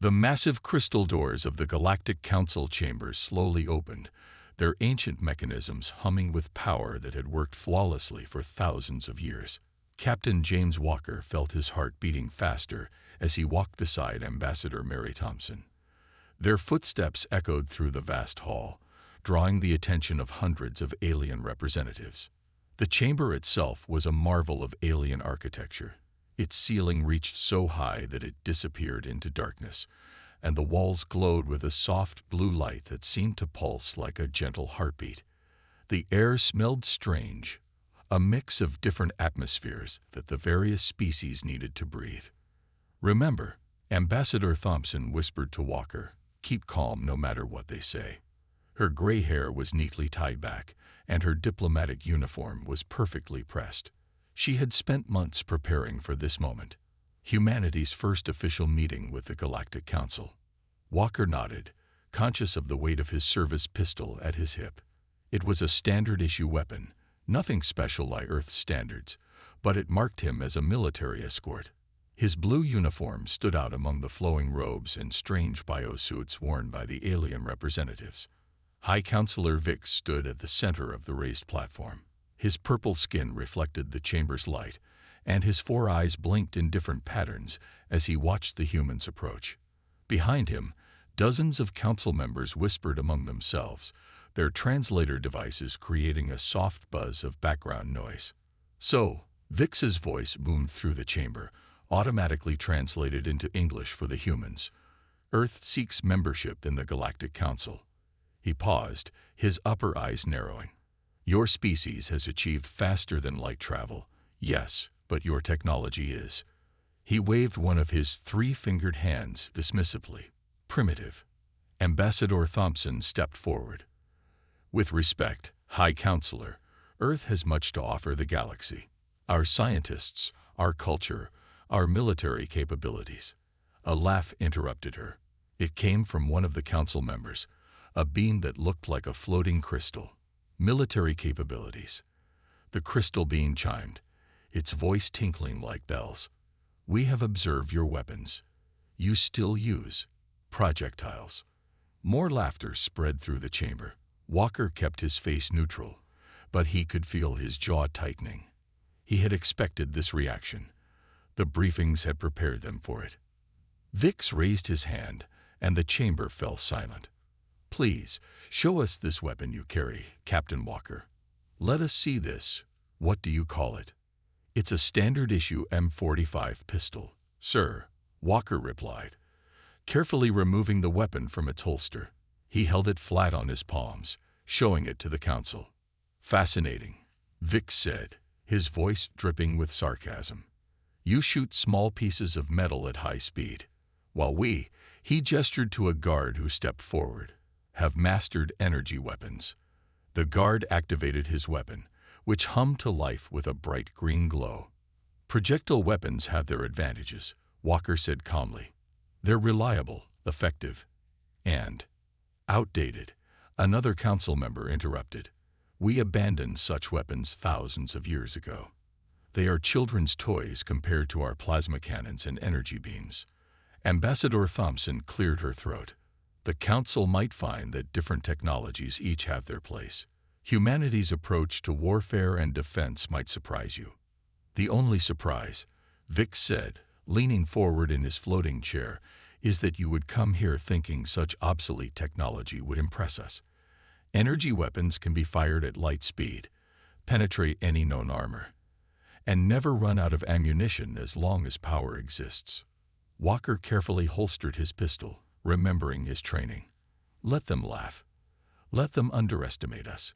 The massive crystal doors of the Galactic Council chambers slowly opened, their ancient mechanisms humming with power that had worked flawlessly for thousands of years. Captain James Walker felt his heart beating faster as he walked beside Ambassador Mary Thompson. Their footsteps echoed through the vast hall, drawing the attention of hundreds of alien representatives. The chamber itself was a marvel of alien architecture. Its ceiling reached so high that it disappeared into darkness, and the walls glowed with a soft blue light that seemed to pulse like a gentle heartbeat. The air smelled strange, a mix of different atmospheres that the various species needed to breathe. "Remember," Ambassador Thompson whispered to Walker, "keep calm no matter what they say." Her gray hair was neatly tied back, and her diplomatic uniform was perfectly pressed. She had spent months preparing for this moment, humanity's first official meeting with the Galactic Council. Walker nodded, conscious of the weight of his service pistol at his hip. It was a standard-issue weapon, nothing special by Earth's standards, but it marked him as a military escort. His blue uniform stood out among the flowing robes and strange biosuits worn by the alien representatives. High Counselor Vix stood at the center of the raised platform. His purple skin reflected the chamber's light, and his four eyes blinked in different patterns as he watched the humans approach. Behind him, dozens of council members whispered among themselves, their translator devices creating a soft buzz of background noise. "So," Vix's voice boomed through the chamber, automatically translated into English for the humans. "Earth seeks membership in the Galactic Council." He paused, his upper eyes narrowing. "Your species has achieved faster than light travel, yes, but your technology is." He waved one of his three-fingered hands dismissively. "Primitive." Ambassador Thompson stepped forward. "With respect, High Counselor, Earth has much to offer the galaxy. Our scientists, our culture, our military capabilities." A laugh interrupted her. It came from one of the council members, a being that looked like a floating crystal. "Military capabilities." The crystal being chimed, its voice tinkling like bells. "We have observed your weapons. You still use projectiles." More laughter spread through the chamber. Walker kept his face neutral, but he could feel his jaw tightening. He had expected this reaction. The briefings had prepared them for it. Vix raised his hand, and the chamber fell silent. "Please, show us this weapon you carry, Captain Walker. Let us see this. What do you call it?" "It's a standard-issue M45 pistol, sir," Walker replied, carefully removing the weapon from its holster. He held it flat on his palms, showing it to the council. "Fascinating," Vix said, his voice dripping with sarcasm. "You shoot small pieces of metal at high speed, while he gestured to a guard who stepped forward, have mastered energy weapons." The guard activated his weapon, which hummed to life with a bright green glow. "Projectile weapons have their advantages," Walker said calmly. "They're reliable, effective, and outdated." Another council member interrupted. "We abandoned such weapons thousands of years ago. They are children's toys compared to our plasma cannons and energy beams." Ambassador Thompson cleared her throat. "The council might find that different technologies each have their place. Humanity's approach to warfare and defense might surprise you." "The only surprise," Vix said, leaning forward in his floating chair, "is that you would come here thinking such obsolete technology would impress us. Energy weapons can be fired at light speed, penetrate any known armor, and never run out of ammunition as long as power exists." Walker carefully holstered his pistol, remembering his training. "Let them laugh. Let them underestimate us.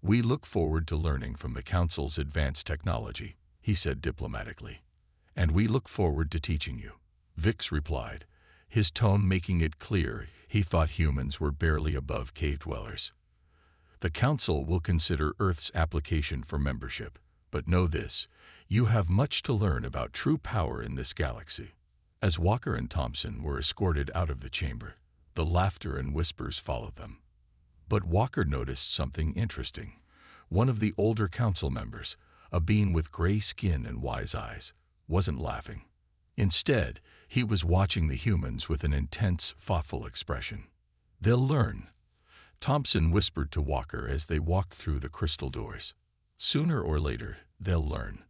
We look forward to learning from the Council's advanced technology," he said diplomatically. "And we look forward to teaching you," Vix replied, his tone making it clear he thought humans were barely above cave dwellers. "The Council will consider Earth's application for membership, but know this, you have much to learn about true power in this galaxy." As Walker and Thompson were escorted out of the chamber, the laughter and whispers followed them. But Walker noticed something interesting. One of the older council members, a being with gray skin and wise eyes, wasn't laughing. Instead, he was watching the humans with an intense, thoughtful expression. "They'll learn," Thompson whispered to Walker as they walked through the crystal doors. "Sooner or later, they'll learn."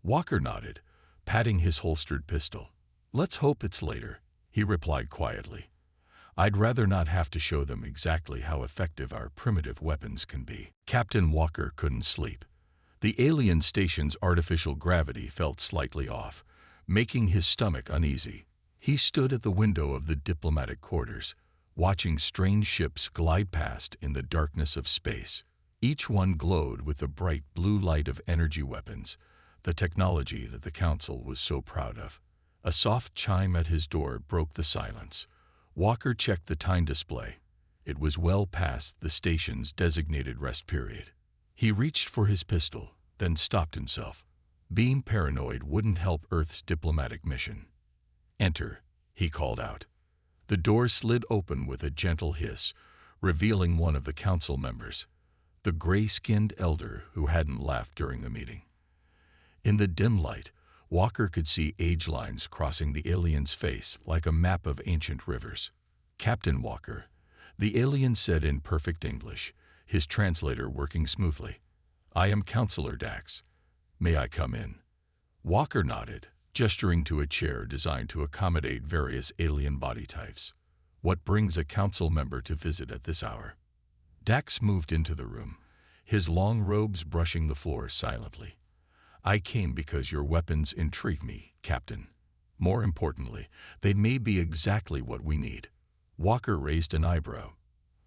Walker nodded, patting his holstered pistol. "Let's hope it's later," he replied quietly. "I'd rather not have to show them exactly how effective our primitive weapons can be." Captain Walker couldn't sleep. The alien station's artificial gravity felt slightly off, making his stomach uneasy. He stood at the window of the diplomatic quarters, watching strange ships glide past in the darkness of space. Each one glowed with the bright blue light of energy weapons, the technology that the Council was so proud of. A soft chime at his door broke the silence. Walker checked the time display. It was well past the station's designated rest period. He reached for his pistol, then stopped himself. Being paranoid wouldn't help Earth's diplomatic mission. "Enter," he called out. The door slid open with a gentle hiss, revealing one of the council members, the gray-skinned elder who hadn't laughed during the meeting. In the dim light, Walker could see age lines crossing the alien's face like a map of ancient rivers. "Captain Walker," the alien said in perfect English, his translator working smoothly. "I am Counselor Dax. May I come in?" Walker nodded, gesturing to a chair designed to accommodate various alien body types. "What brings a council member to visit at this hour?" Dax moved into the room, his long robes brushing the floor silently. "I came because your weapons intrigue me, Captain. More importantly, they may be exactly what we need." Walker raised an eyebrow.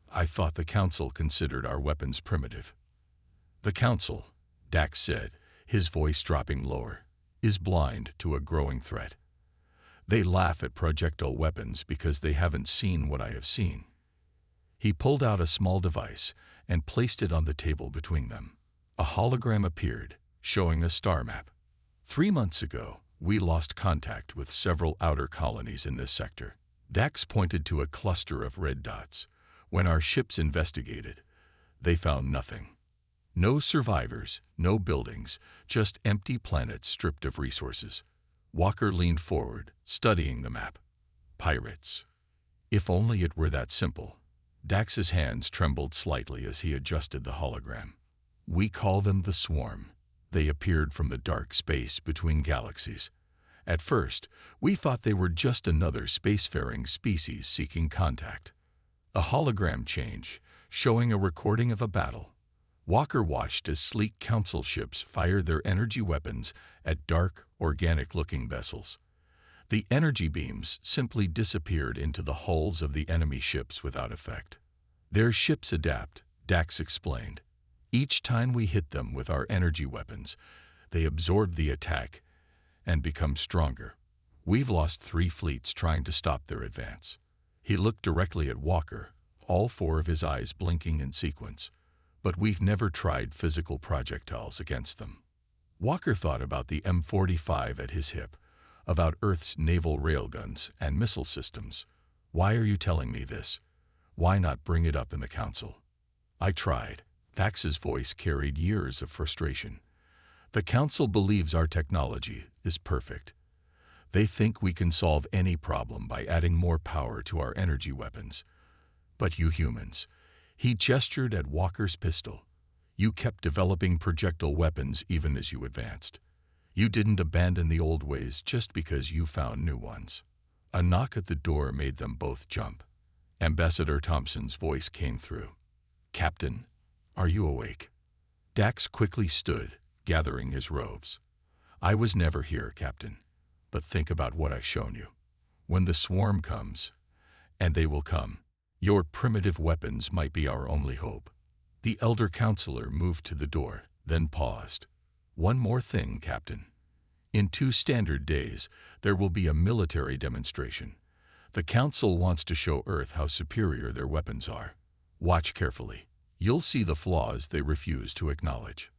"I thought the Council considered our weapons primitive." "The Council," Dax said, his voice dropping lower, "is blind to a growing threat. They laugh at projectile weapons because they haven't seen what I have seen." He pulled out a small device and placed it on the table between them. A hologram appeared, showing a star map. 3 months ago, we lost contact with several outer colonies in this sector. Dax pointed to a cluster of red dots. When our ships investigated, they found nothing. No survivors, no buildings, just empty planets stripped of resources. Walker leaned forward, studying the map. "Pirates. If only it were that simple." Dax's hands trembled slightly as he adjusted the hologram. "We call them the Swarm. They appeared from the dark space between galaxies. At first, we thought they were just another spacefaring species seeking contact." A hologram change, showing a recording of a battle. Walker watched as sleek council ships fired their energy weapons at dark, organic-looking vessels. The energy beams simply disappeared into the hulls of the enemy ships without effect. "Their ships adapt," Dax explained. "Each time we hit them with our energy weapons, they absorb the attack and become stronger. We've lost 3 fleets trying to stop their advance." He looked directly at Walker, all 4 of his eyes blinking in sequence. "But we've never tried physical projectiles against them." Walker thought about the M45 at his hip, about Earth's naval railguns and missile systems. "Why are you telling me this? Why not bring it up in the Council?" "I tried." Dax's voice carried years of frustration. "The Council believes our technology is perfect. They think we can solve any problem by adding more power to our energy weapons. But you humans," he gestured at Walker's pistol, "you kept developing projectile weapons even as you advanced. You didn't abandon the old ways just because you found new ones." A knock at the door made them both jump. Ambassador Thompson's voice came through. "Captain, are you awake?" Dax quickly stood, gathering his robes. "I was never here, Captain. But think about what I've shown you. When the swarm comes, and they will come, your primitive weapons might be our only hope." The elder counselor moved to the door, then paused. "One more thing, Captain. In 2 standard days, there will be a military demonstration. The Council wants to show Earth how superior their weapons are. Watch carefully. You'll see the flaws they refuse to acknowledge."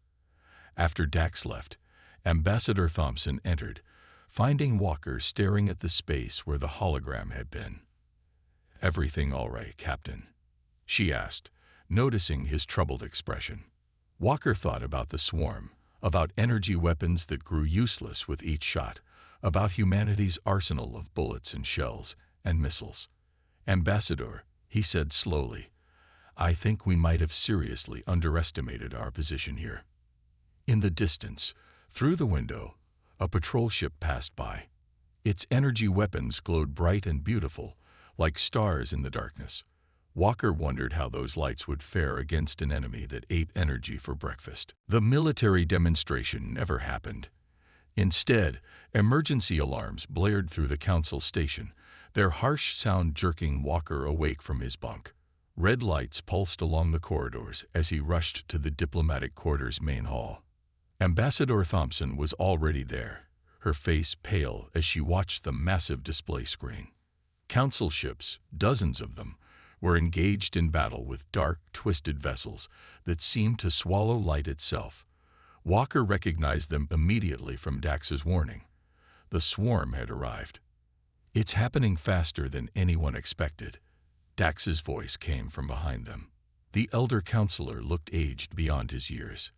After Dax left, Ambassador Thompson entered, finding Walker staring at the space where the hologram had been. "Everything all right, Captain?" she asked, noticing his troubled expression. Walker thought about the swarm, about energy weapons that grew useless with each shot, about humanity's arsenal of bullets and shells and missiles. "Ambassador," he said slowly, "I think we might have seriously underestimated our position here." In the distance, through the window, a patrol ship passed by. Its energy weapons glowed bright and beautiful, like stars in the darkness. Walker wondered how those lights would fare against an enemy that ate energy for breakfast. The military demonstration never happened. Instead, emergency alarms blared through the council station, their harsh sound jerking Walker awake from his bunk. Red lights pulsed along the corridors as he rushed to the diplomatic quarters main hall. Ambassador Thompson was already there, her face pale as she watched the massive display screen. Council ships, dozens of them, were engaged in battle with dark, twisted vessels that seemed to swallow light itself. Walker recognized them immediately from Dax's warning. The swarm had arrived. "It's happening faster than anyone expected." Dax's voice came from behind them. The elder counselor looked aged beyond his years.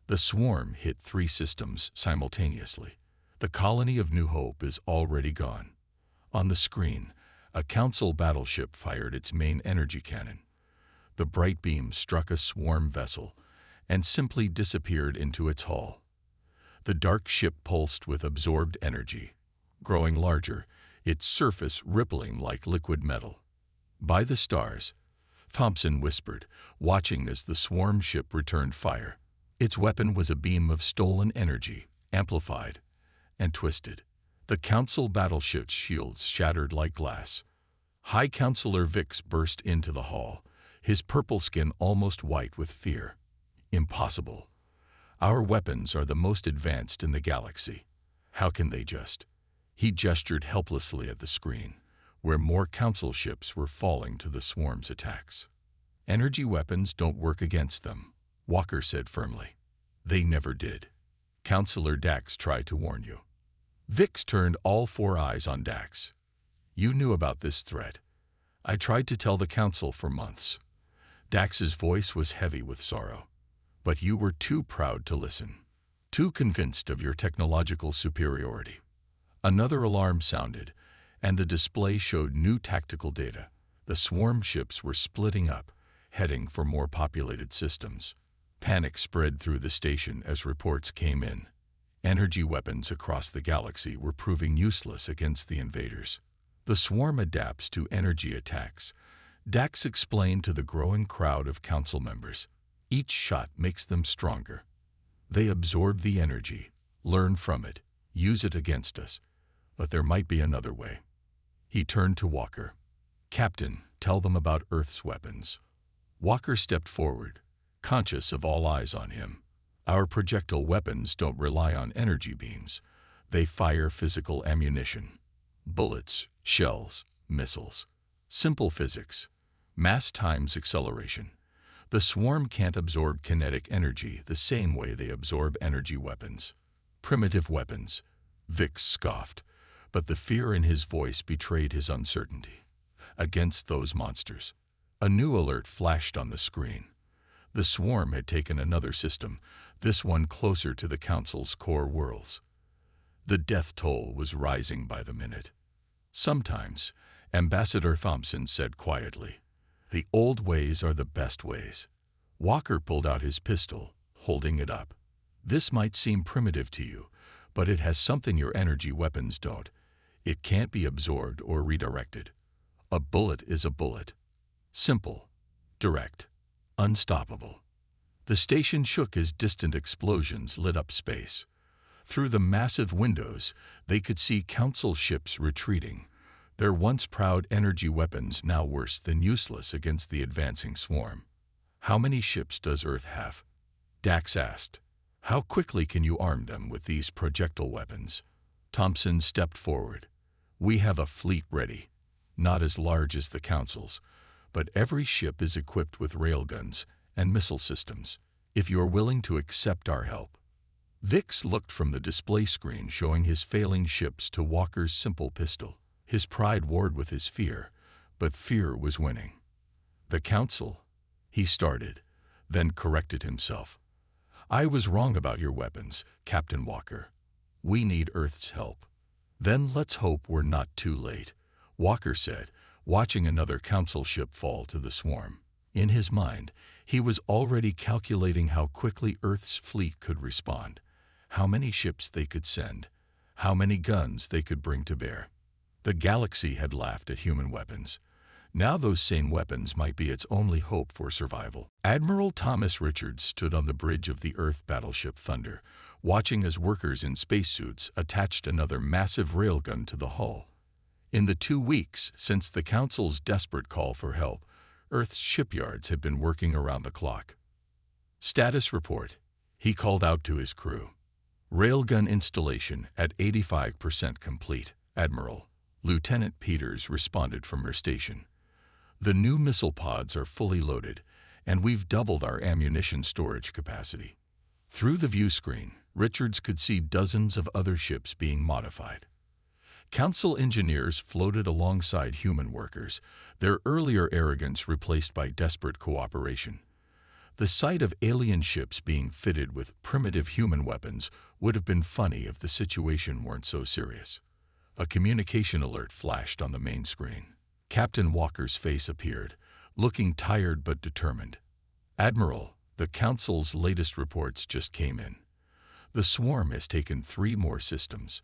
"The swarm hit 3 systems simultaneously. The colony of New Hope is already gone." On the screen, a council battleship fired its main energy cannon. The bright beam struck a swarm vessel and simply disappeared into its hull. The dark ship pulsed with absorbed energy, growing larger, its surface rippling like liquid metal. "By the stars," Thompson whispered, watching as the swarm ship returned fire. Its weapon was a beam of stolen energy, amplified and twisted. The council battleship's shields shattered like glass. High Counselor Vix burst into the hall, his purple skin almost white with fear. "Impossible. Our weapons are the most advanced in the galaxy. How can they just—" He gestured helplessly at the screen, where more council ships were falling to the swarm's attacks. "Energy weapons don't work against them," Walker said firmly. "They never did. Counselor Dax tried to warn you." Vix turned all 4 eyes on Dax. "You knew about this threat. I tried to tell the council for months." Dax's voice was heavy with sorrow. "But you were too proud to listen, too convinced of your technological superiority." Another alarm sounded, and the display showed new tactical data. The swarm ships were splitting up, heading for more populated systems. Panic spread through the station as reports came in. Energy weapons across the galaxy were proving useless against the invaders. "The swarm adapts to energy attacks," Dax explained to the growing crowd of council members. "Each shot makes them stronger. They absorb the energy, learn from it, use it against us. But there might be another way." He turned to Walker. "Captain, tell them about Earth's weapons." Walker stepped forward, conscious of all eyes on him. "Our projectile weapons don't rely on energy beams. They fire physical ammunition. Bullets, shells, missiles. Simple physics. Mass times acceleration. The swarm can't absorb kinetic energy the same way they absorb energy weapons." "Primitive weapons," Vix scoffed, but the fear in his voice betrayed his uncertainty. "Against those monsters." A new alert flashed on the screen. The swarm had taken another system, this one closer to the council's core worlds. The death toll was rising by the minute. "Sometimes," Ambassador Thompson said quietly, "the old ways are the best ways." Walker pulled out his pistol, holding it up. "This might seem primitive to you, but it has something your energy weapons don't. It can't be absorbed or redirected. A bullet is a bullet. Simple, direct, unstoppable." The station shook as distant explosions lit up space. Through the massive windows, they could see council ships retreating, their once proud energy weapons now worse than useless against the advancing swarm. "How many ships does Earth have?" Dax asked. "How quickly can you arm them with these projectile weapons?" Thompson stepped forward. "We have a fleet ready, not as large as the council's, but every ship is equipped with railguns and missile systems, if you're willing to accept our help." Vix looked from the display screen showing his failing ships to Walker's simple pistol. His pride warred with his fear, but fear was winning. "The council," he started, then corrected himself. "I was wrong about your weapons, Captain Walker. We need Earth's help." Then let's hope we're not too late, Walker said, watching another council ship fall to the swarm. In his mind, he was already calculating how quickly Earth's fleet could respond, how many ships they could send, how many guns they could bring to bear. The galaxy had laughed at human weapons. Now those same weapons might be its only hope for survival. Admiral Thomas Richards stood on the bridge of the Earth battleship Thunder, watching as workers in spacesuits attached another massive railgun to the hull. In the 2 weeks since the Council's desperate call for help, Earth's shipyards had been working around the clock. "Status report," he called out to his crew. "Railgun installation at 85% complete, Admiral," Lieutenant Peters responded from her station. "The new missile pods are fully loaded, and we've doubled our ammunition storage capacity." Through the view screen, Richards could see dozens of other ships being modified. Council engineers floated alongside human workers, their earlier arrogance replaced by desperate cooperation. The sight of alien ships being fitted with primitive human weapons would have been funny if the situation weren't so serious. A communication alert flashed on the main screen. Captain Walker's face appeared, looking tired but determined. "Admiral, the Council's latest reports just came in. The swarm has taken 3 more systems.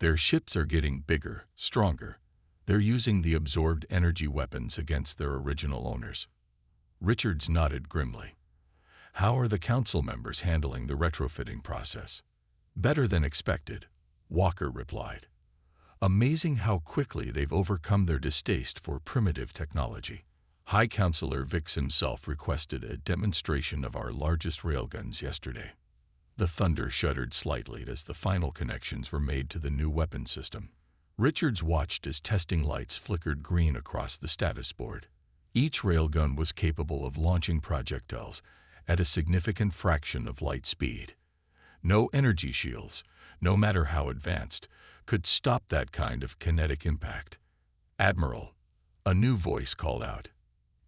Their ships are getting bigger, stronger. They're using the absorbed energy weapons against their original owners." Richards nodded grimly. "How are the Council members handling the retrofitting process?" "Better than expected," Walker replied. "Amazing how quickly they've overcome their distaste for primitive technology. High Councilor Vix himself requested a demonstration of our largest railguns yesterday." The Thunder shuddered slightly as the final connections were made to the new weapon system. Richards watched as testing lights flickered green across the status board. Each railgun was capable of launching projectiles at a significant fraction of light speed. No energy shields, no matter how advanced, could stop that kind of kinetic impact. "Admiral," a new voice called out.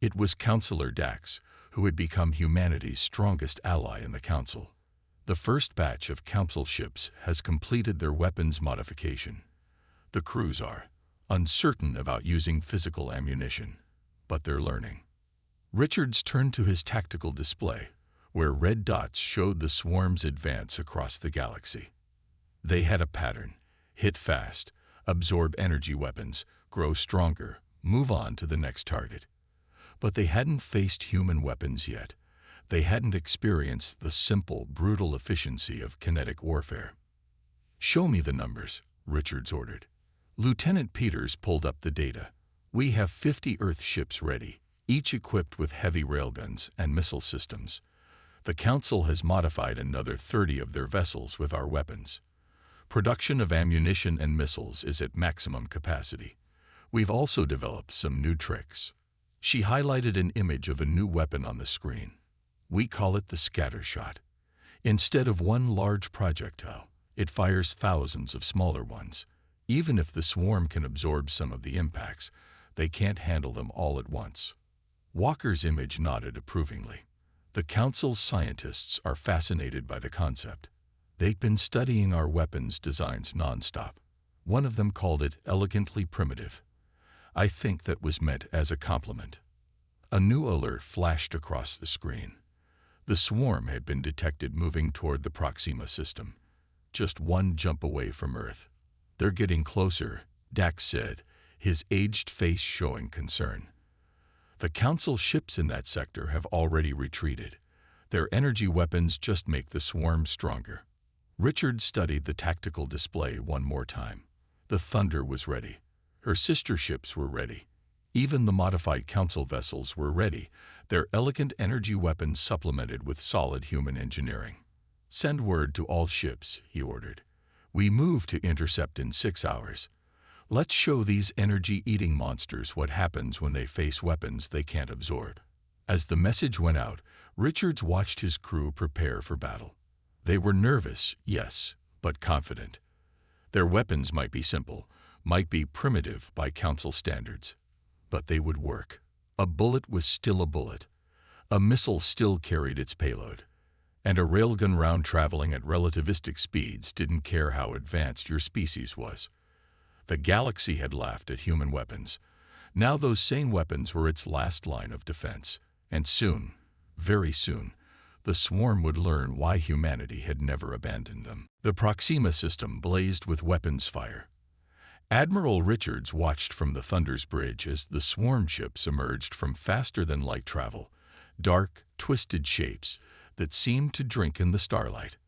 It was Councilor Dax, who had become humanity's strongest ally in the Council. "The first batch of Council ships has completed their weapons modification. The crews are uncertain about using physical ammunition, but they're learning." Richards turned to his tactical display, where red dots showed the swarm's advance across the galaxy. They had a pattern: hit fast, absorb energy weapons, grow stronger, move on to the next target. But they hadn't faced human weapons yet. They hadn't experienced the simple, brutal efficiency of kinetic warfare. "Show me the numbers," Richards ordered. Lieutenant Peters pulled up the data. "We have 50 Earth ships ready, each equipped with heavy railguns and missile systems. The Council has modified another 30 of their vessels with our weapons. Production of ammunition and missiles is at maximum capacity. We've also developed some new tricks." She highlighted an image of a new weapon on the screen. "We call it the scatter shot. Instead of one large projectile, it fires thousands of smaller ones. Even if the swarm can absorb some of the impacts, they can't handle them all at once." Walker's image nodded approvingly. "The Council's scientists are fascinated by the concept. They've been studying our weapons designs nonstop. One of them called it elegantly primitive. I think that was meant as a compliment." A new alert flashed across the screen. The swarm had been detected moving toward the Proxima system, just one jump away from Earth. "They're getting closer," Dax said, his aged face showing concern. "The Council ships in that sector have already retreated. Their energy weapons just make the swarm stronger." Richard studied the tactical display one more time. The Thunder was ready. Her sister ships were ready. Even the modified Council vessels were ready, their elegant energy weapons supplemented with solid human engineering. "Send word to all ships," he ordered. "We move to intercept in 6 hours. Let's show these energy-eating monsters what happens when they face weapons they can't absorb." As the message went out, Richards watched his crew prepare for battle. They were nervous, yes, but confident. Their weapons might be simple, might be primitive by Council standards, but they would work. A bullet was still a bullet. A missile still carried its payload. And a railgun round traveling at relativistic speeds didn't care how advanced your species was. The Galaxy had laughed at human weapons. Now those same weapons were its last line of defense. And soon, very soon, the swarm would learn why humanity had never abandoned them. The Proxima system blazed with weapons fire. Admiral Richards watched from the Thunder's bridge as the swarm ships emerged from faster-than-light travel, dark, twisted shapes that seemed to drink in the starlight.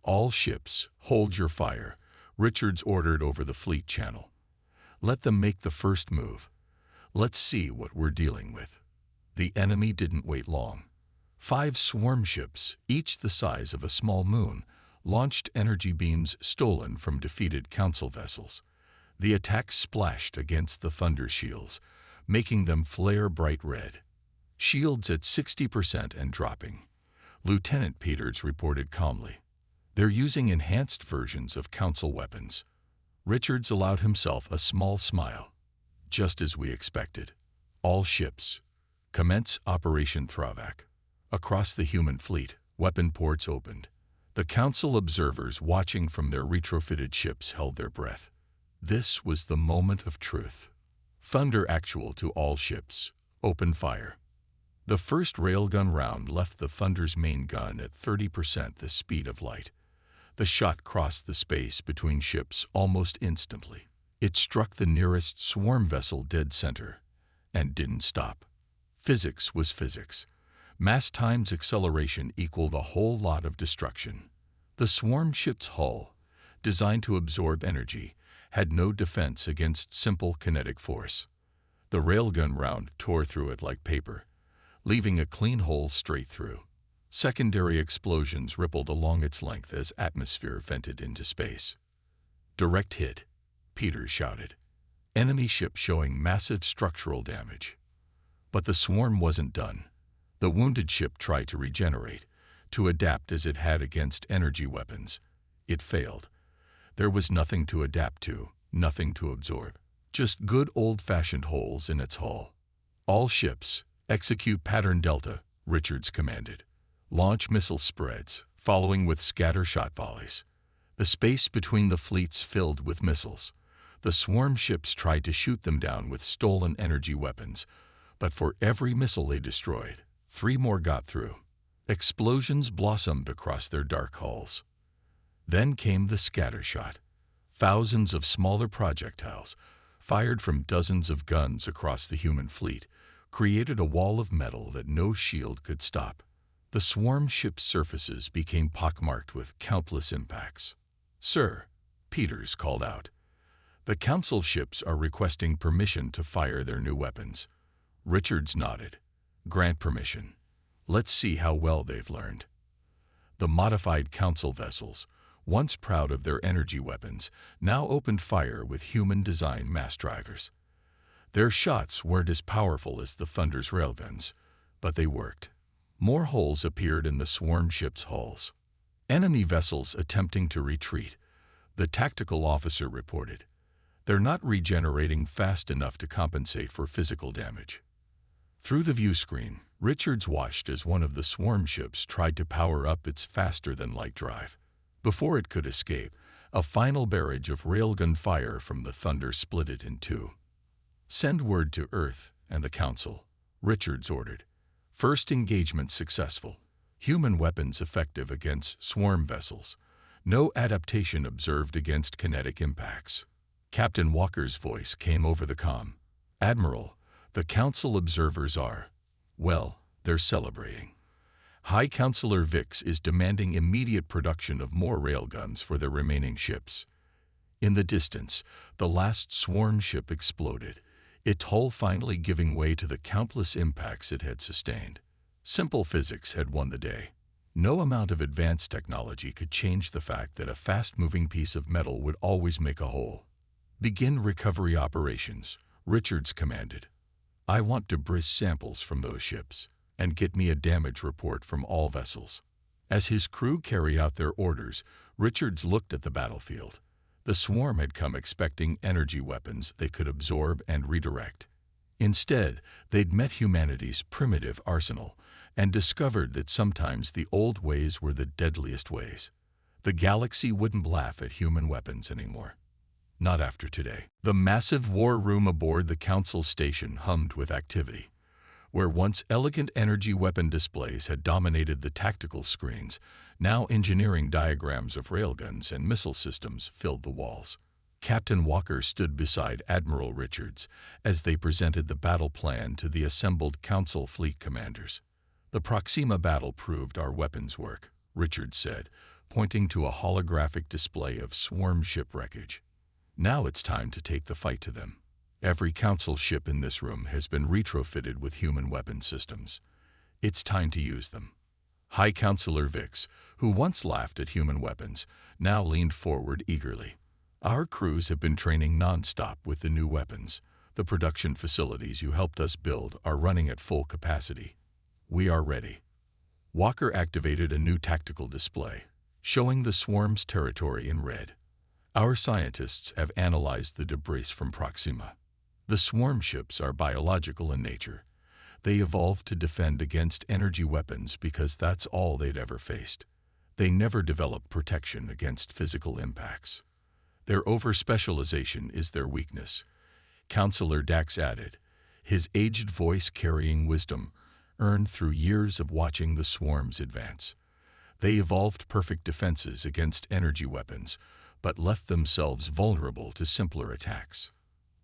"All ships, hold your fire," Richards ordered over the fleet channel. "Let them make the first move. Let's see what we're dealing with." The enemy didn't wait long. 5 swarm ships, each the size of a small moon, launched energy beams stolen from defeated Council vessels. The attack splashed against the Thunder shields, making them flare bright red. "Shields at 60% and dropping," Lieutenant Peters reported calmly. "They're using enhanced versions of Council weapons." Richards allowed himself a small smile. "Just as we expected. All ships, commence Operation Thravac." Across the human fleet, weapon ports opened. The Council observers watching from their retrofitted ships held their breath. This was the moment of truth. "Thunder actual to all ships. Open fire." The first railgun round left the Thunder's main gun at 30% the speed of light. The shot crossed the space between ships almost instantly. It struck the nearest swarm vessel dead center, and didn't stop. Physics was physics. Mass times acceleration equaled a whole lot of destruction. The swarm ship's hull, designed to absorb energy, had no defense against simple kinetic force. The railgun round tore through it like paper, leaving a clean hole straight through. Secondary explosions rippled along its length as atmosphere vented into space. "Direct hit," Peters shouted. Enemy ship showing massive structural damage. But the swarm wasn't done. The wounded ship tried to regenerate, to adapt as it had against energy weapons. It failed. There was nothing to adapt to, nothing to absorb. Just good old-fashioned holes in its hull. "All ships, execute Pattern Delta," Richards commanded. "Launch missile spreads, following with scatter shot volleys." The space between the fleets filled with missiles. The swarm ships tried to shoot them down with stolen energy weapons, but for every missile they destroyed, 3 more got through. Explosions blossomed across their dark hulls. Then came the scatter shot. Thousands of smaller projectiles, fired from dozens of guns across the human fleet, created a wall of metal that no shield could stop. The swarm ship's surfaces became pockmarked with countless impacts. "Sir," Peters called out, "the Council ships are requesting permission to fire their new weapons." Richards nodded. "Grant permission. Let's see how well they've learned." The modified Council vessels, once proud of their energy weapons, now opened fire with human-designed mass drivers. Their shots weren't as powerful as the Thunder's railguns, but they worked. More holes appeared in the swarm ships' hulls. Enemy vessels attempting to retreat, the tactical officer reported. "They're not regenerating fast enough to compensate for physical damage." Through the view screen, Richards watched as one of the swarm ships tried to power up its faster-than-light drive. Before it could escape, a final barrage of railgun fire from the Thunder split it in 2. "Send word to Earth and the Council," Richards ordered. "First engagement successful. Human weapons effective against swarm vessels. No adaptation observed against kinetic impacts." Captain Walker's voice came over the comm. "Admiral, the Council observers are, well, they're celebrating. High Counselor Vix is demanding immediate production of more railguns for their remaining ships." In the distance, the last swarm ship exploded, its hull finally giving way to the countless impacts it had sustained. Simple physics had won the day. No amount of advanced technology could change the fact that a fast-moving piece of metal would always make a hole. "Begin recovery operations," Richards commanded. "I want debris samples from those ships, and get me a damage report from all vessels." As his crew carried out their orders, Richards looked at the battlefield. The swarm had come expecting energy weapons they could absorb and redirect. Instead, they'd met humanity's primitive arsenal and discovered that sometimes the old ways were the deadliest ways. The Galaxy wouldn't laugh at human weapons anymore. Not after today. The massive war room aboard the Council station hummed with activity. Where once elegant energy weapon displays had dominated the tactical screens, now engineering diagrams of railguns and missile systems filled the walls. Captain Walker stood beside Admiral Richards as they presented the battle plan to the assembled Council fleet commanders. "The Proxima battle proved our weapons work," Richards said, pointing to a holographic display of swarm ship wreckage. "Now it's time to take the fight to them. Every Council ship in this room has been retrofitted with human weapon systems. It's time to use them." High Counselor Vix, who once laughed at human weapons, now leaned forward eagerly. "Our crews have been training non-stop with the new weapons. The production facilities you helped us build are running at full capacity. We are ready." Walker activated a new tactical display, showing the swarm's territory in red. "Our scientists have analyzed the debris from Proxima. The swarm ships are biological in nature. They evolved to defend against energy weapons because that's all they'd ever faced. They never developed protection against physical impacts. Their over-specialization is their weakness," Counselor Dax added, his aged voice carrying wisdom earned through years of watching the swarms advance. "They evolved perfect defenses against energy weapons, but left themselves vulnerable to simpler attacks."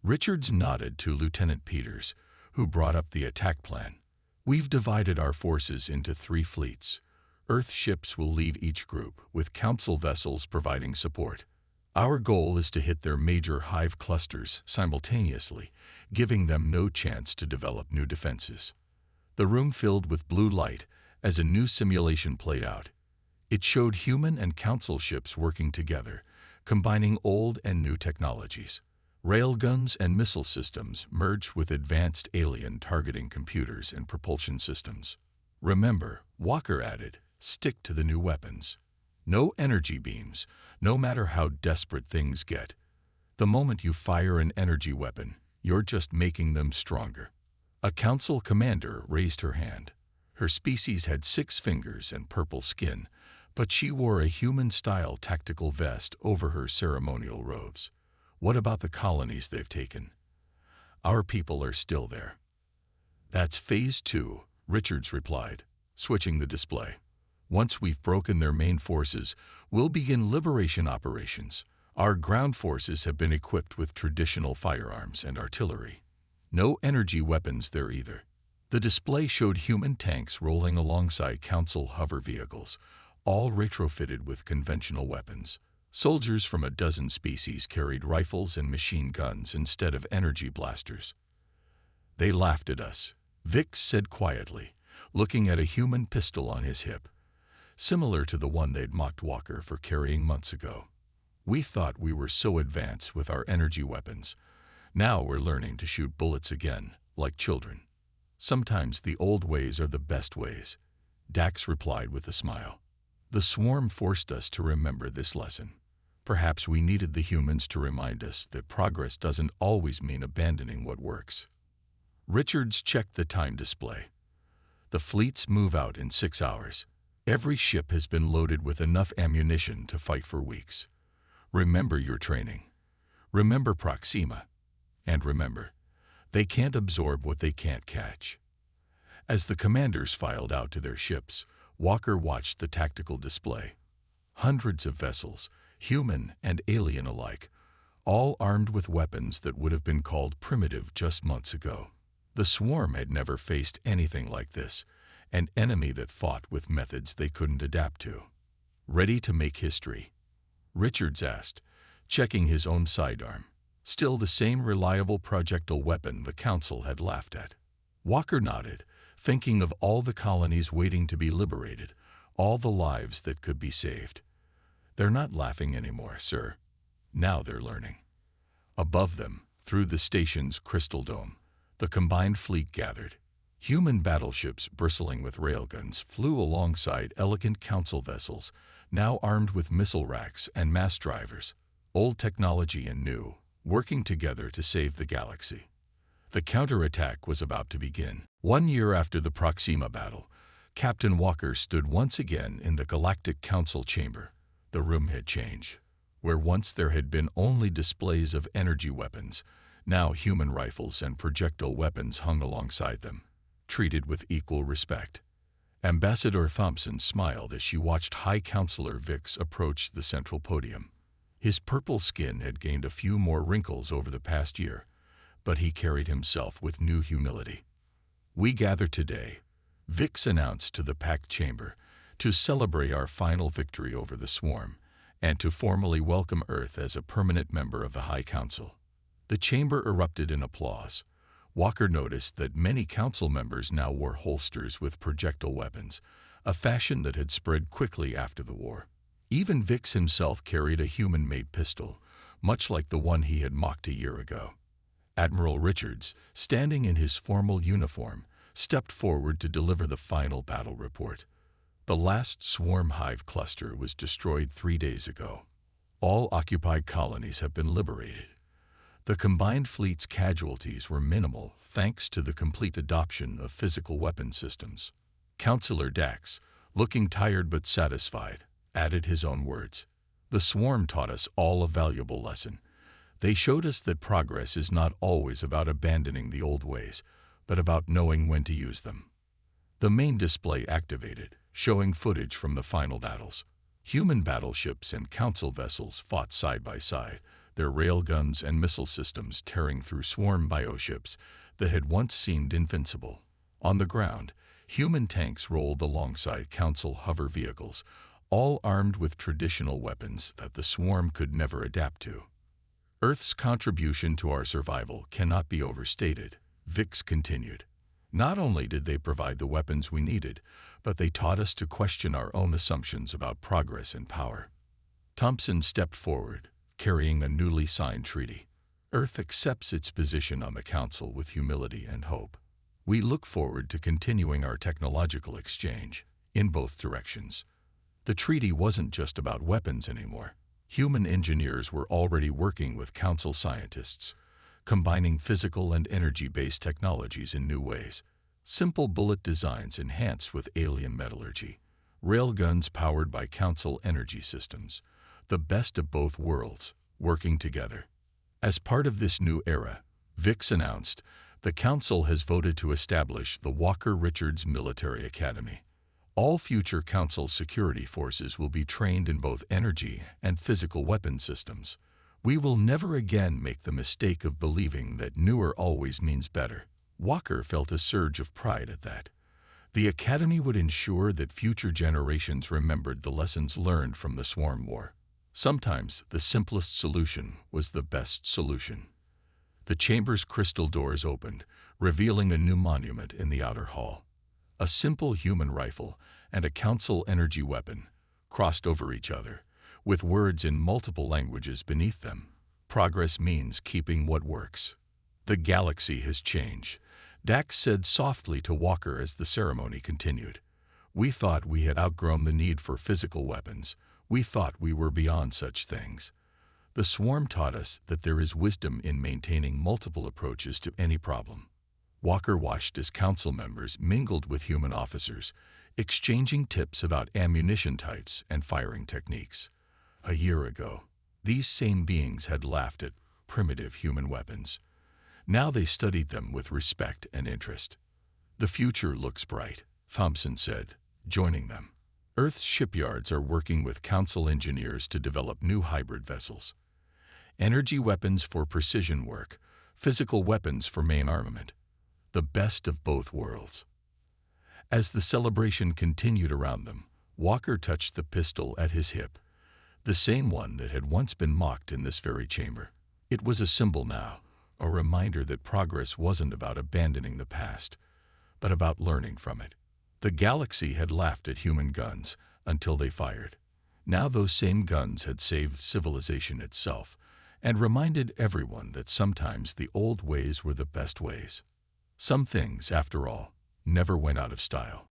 Richards nodded to Lieutenant Peters, who brought up the attack plan. "We've divided our forces into 3 fleets. Earth ships will lead each group, with Council vessels providing support. Our goal is to hit their major hive clusters simultaneously, giving them no chance to develop new defenses." The room filled with blue light as a new simulation played out. It showed human and Council ships working together, combining old and new technologies. Railguns and missile systems merged with advanced alien targeting computers and propulsion systems. "Remember," Walker added, "stick to the new weapons. No energy beams, no matter how desperate things get. The moment you fire an energy weapon, you're just making them stronger." A Council commander raised her hand. Her species had 6 fingers and purple skin, but she wore a human-style tactical vest over her ceremonial robes. "What about the colonies they've taken?" "Our people are still there." "That's Phase 2, Richards replied, switching the display. "Once we've broken their main forces, we'll begin liberation operations. Our ground forces have been equipped with traditional firearms and artillery. No energy weapons there either." The display showed human tanks rolling alongside Council hover vehicles, all retrofitted with conventional weapons. Soldiers from a dozen species carried rifles and machine guns instead of energy blasters. "They laughed at us," Vix said quietly, looking at a human pistol on his hip, similar to the one they'd mocked Walker for carrying months ago. "We thought we were so advanced with our energy weapons. Now we're learning to shoot bullets again, like children. Sometimes the old ways are the best ways," Dax replied with a smile. "The swarm forced us to remember this lesson. Perhaps we needed the humans to remind us that progress doesn't always mean abandoning what works." Richards checked the time display. "The fleets move out in 6 hours. Every ship has been loaded with enough ammunition to fight for weeks. Remember your training. Remember Proxima. And remember, they can't absorb what they can't catch." As the commanders filed out to their ships, Walker watched the tactical display. Hundreds of vessels, human and alien alike, all armed with weapons that would have been called primitive just months ago. The swarm had never faced anything like this, an enemy that fought with methods they couldn't adapt to. "Ready to make history?" Richards asked, checking his own sidearm. Still the same reliable projectile weapon the Council had laughed at. Walker nodded, thinking of all the colonies waiting to be liberated, all the lives that could be saved. "They're not laughing anymore, sir. Now they're learning." Above them, through the station's crystal dome, the combined fleet gathered. Human battleships bristling with railguns flew alongside elegant Council vessels, now armed with missile racks and mass drivers, old technology and new, working together to save the galaxy. The counterattack was about to begin. 1 year after the Proxima battle, Captain Walker stood once again in the Galactic Council chamber. The room had changed. Where once there had been only displays of energy weapons, now human rifles and projectile weapons hung alongside them, treated with equal respect. Ambassador Thompson smiled as she watched High Counselor Vix approach the central podium. His purple skin had gained a few more wrinkles over the past year, but he carried himself with new humility. "We gather today," Vix announced to the packed chamber, "to celebrate our final victory over the swarm, and to formally welcome Earth as a permanent member of the High Council." The chamber erupted in applause. Walker noticed that many council members now wore holsters with projectile weapons, a fashion that had spread quickly after the war. Even Vix himself carried a human-made pistol, much like the one he had mocked a year ago. Admiral Richards, standing in his formal uniform, stepped forward to deliver the final battle report. The last swarm hive cluster was destroyed 3 days ago. All occupied colonies have been liberated. The combined fleet's casualties were minimal thanks to the complete adoption of physical weapon systems. Counselor Dax, looking tired but satisfied, added his own words. "The swarm taught us all a valuable lesson. They showed us that progress is not always about abandoning the old ways, but about knowing when to use them." The main display activated, showing footage from the final battles. Human battleships and council vessels fought side by side, their railguns and missile systems tearing through swarm bioships that had once seemed invincible. On the ground, human tanks rolled alongside council hover vehicles, all armed with traditional weapons that the swarm could never adapt to. "Earth's contribution to our survival cannot be overstated," Vix continued. "Not only did they provide the weapons we needed, but they taught us to question our own assumptions about progress and power." Thompson stepped forward, carrying a newly signed treaty. "Earth accepts its position on the Council with humility and hope. We look forward to continuing our technological exchange in both directions." The treaty wasn't just about weapons anymore. Human engineers were already working with Council scientists, combining physical and energy-based technologies in new ways. Simple bullet designs enhanced with alien metallurgy, railguns powered by Council energy systems, the best of both worlds, working together. As part of this new era, Vix announced, the Council has voted to establish the Walker Richards Military Academy. All future Council security forces will be trained in both energy and physical weapon systems. We will never again make the mistake of believing that newer always means better. Walker felt a surge of pride at that. The Academy would ensure that future generations remembered the lessons learned from the Swarm War. Sometimes the simplest solution was the best solution. The chamber's crystal doors opened, revealing a new monument in the outer hall. A simple human rifle and a Council energy weapon crossed over each other, with words in multiple languages beneath them. "Progress means keeping what works. The galaxy has changed," Dax said softly to Walker as the ceremony continued. "We thought we had outgrown the need for physical weapons. We thought we were beyond such things. The swarm taught us that there is wisdom in maintaining multiple approaches to any problem." Walker watched as Council members mingled with human officers, exchanging tips about ammunition types and firing techniques. A year ago, these same beings had laughed at primitive human weapons. Now they studied them with respect and interest. "The future looks bright," Thompson said, joining them. "Earth's shipyards are working with Council engineers to develop new hybrid vessels. Energy weapons for precision work, physical weapons for main armament. The best of both worlds." As the celebration continued around them, Walker touched the pistol at his hip, the same one that had once been mocked in this very chamber. It was a symbol now, a reminder that progress wasn't about abandoning the past, but about learning from it. The galaxy had laughed at human guns until they fired. Now those same guns had saved civilization itself and reminded everyone that sometimes the old ways were the best ways. Some things, after all, never went out of style.